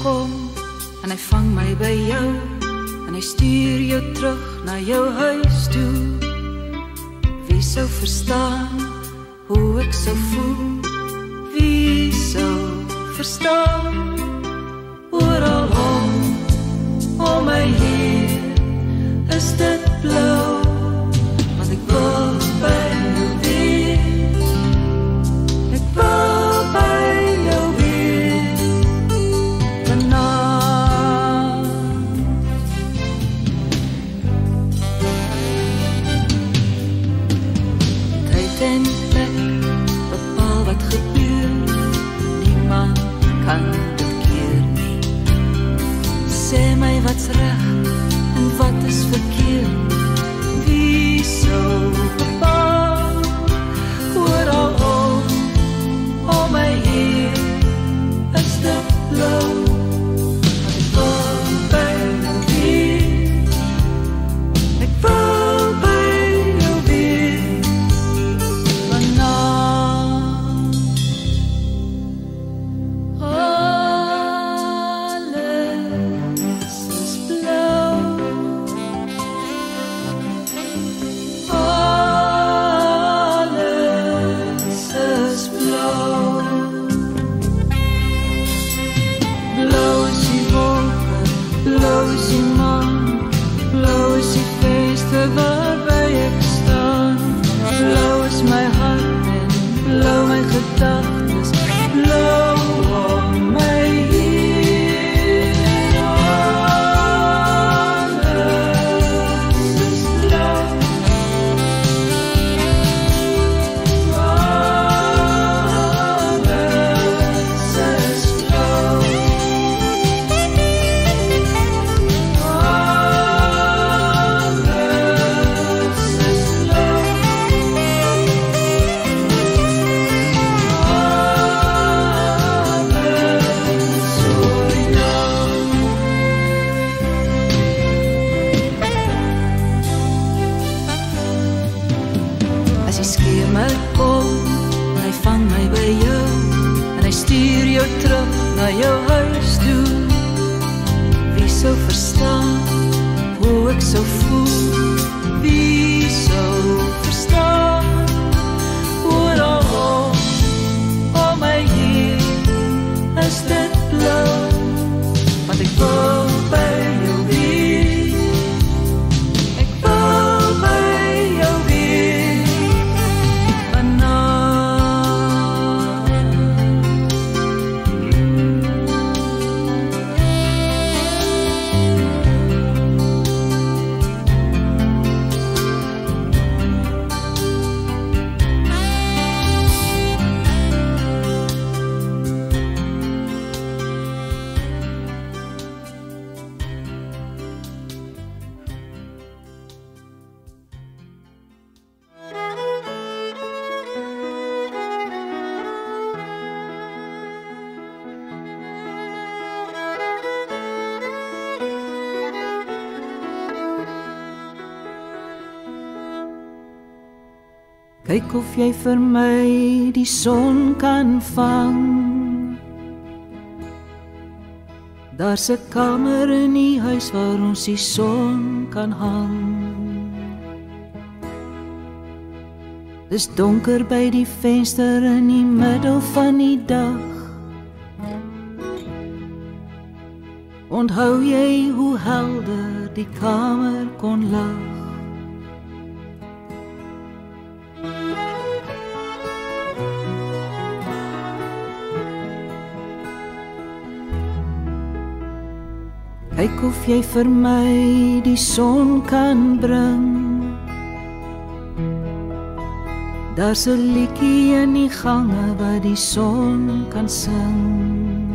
kom en hy vang my by jou en hy stuur jou terug na jou huis toe. Wie sou verstaan hoe ek sou voel? Wie sou verstaan? Oral om my hier is dit blou, want ek wil by jou wees. Ek wil by jou wees vanavond. Tyd en plek bepaal wat gebeur, niemand kan dit keer nie. Sê my wat's reg en wat is verkeerd? Wie sou bepaal? Oral om my hier is dit blou, want ek wil by jou wees. Ek wil by jou wees vanavond. Alles is blou. Alles is blou. Blou is die wolke, blou is die maan, blou is die feeste waarby ek staan. Blou is my hart en blou my gedagtes, blou om my hier. Alles is blou. As die skemer kom en hy vang my by jou en hy stuur jou terug na jou huis toe. Wie sou verstaan hoe ek sou voel? Wie sou verstaan? Oral om my hier is dit blou, want ek wil by jou wees. Ek wil by jou wees vanavond. Kyk of jy vir my die son kan vang. Daar's 'n kamer in die huis waar ons die son kan hang. Dis donker by die venster in die middel van die dag. Onthou jy hoe helder die kamer kon lag? Kyk of jy vir my die son kan bring. Daar's 'n liedjie in die gange wat die son kan sing.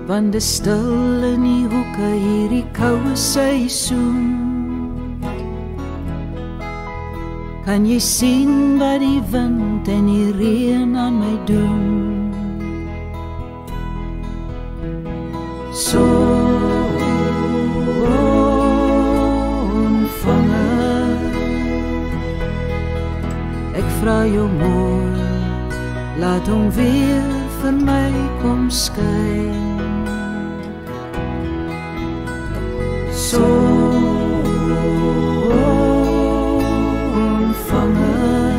Want dis stil in die hoeke hierdie koue seisoen. Kan jy sien wat die wind en die reën aan my doen? Sonvanger, ek vra jou mooi, laat hom weer vir my kom hom skyn. So ontvanger,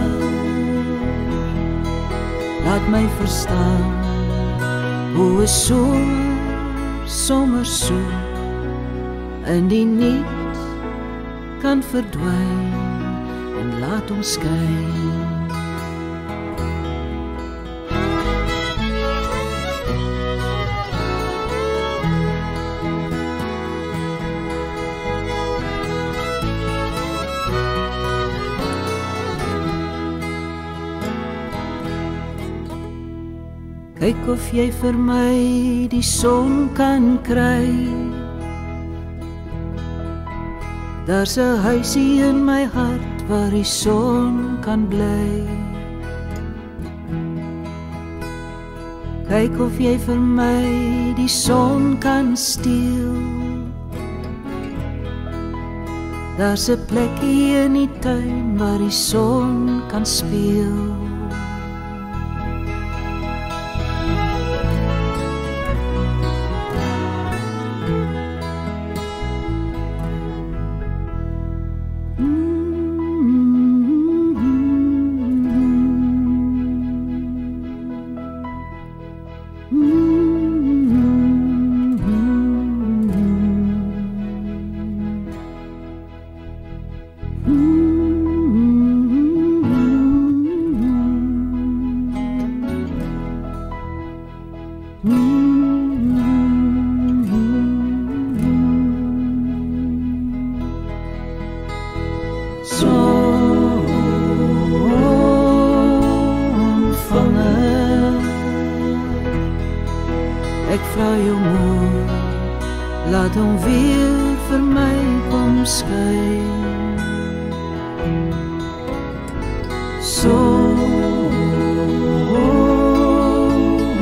laat my verstaan hoe 'n sommer so in die niet kan verdwyn en laat hom skyn. Kyk of jy vir my die son kan kry. Daar's 'n huisie in my hart waar die son kan bly. Kyk of jy vir my die son kan steel. Daar's 'n plekkie in die tuin waar die son kan speel. Ek vra jou mooi, laat hom weer vir my kom skyn. So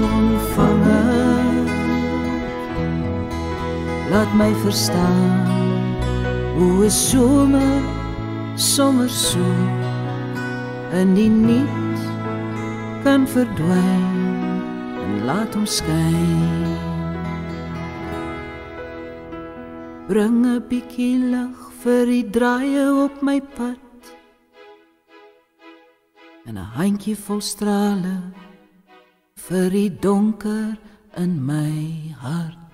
ontvanger, laat my verstaan hoe 'n sommer so in die niet kan verdwyn en laat hom skyn. Bring 'n bietjie lig vir die draaie op my pad en 'n handjie vol strale vir die donker in my hart.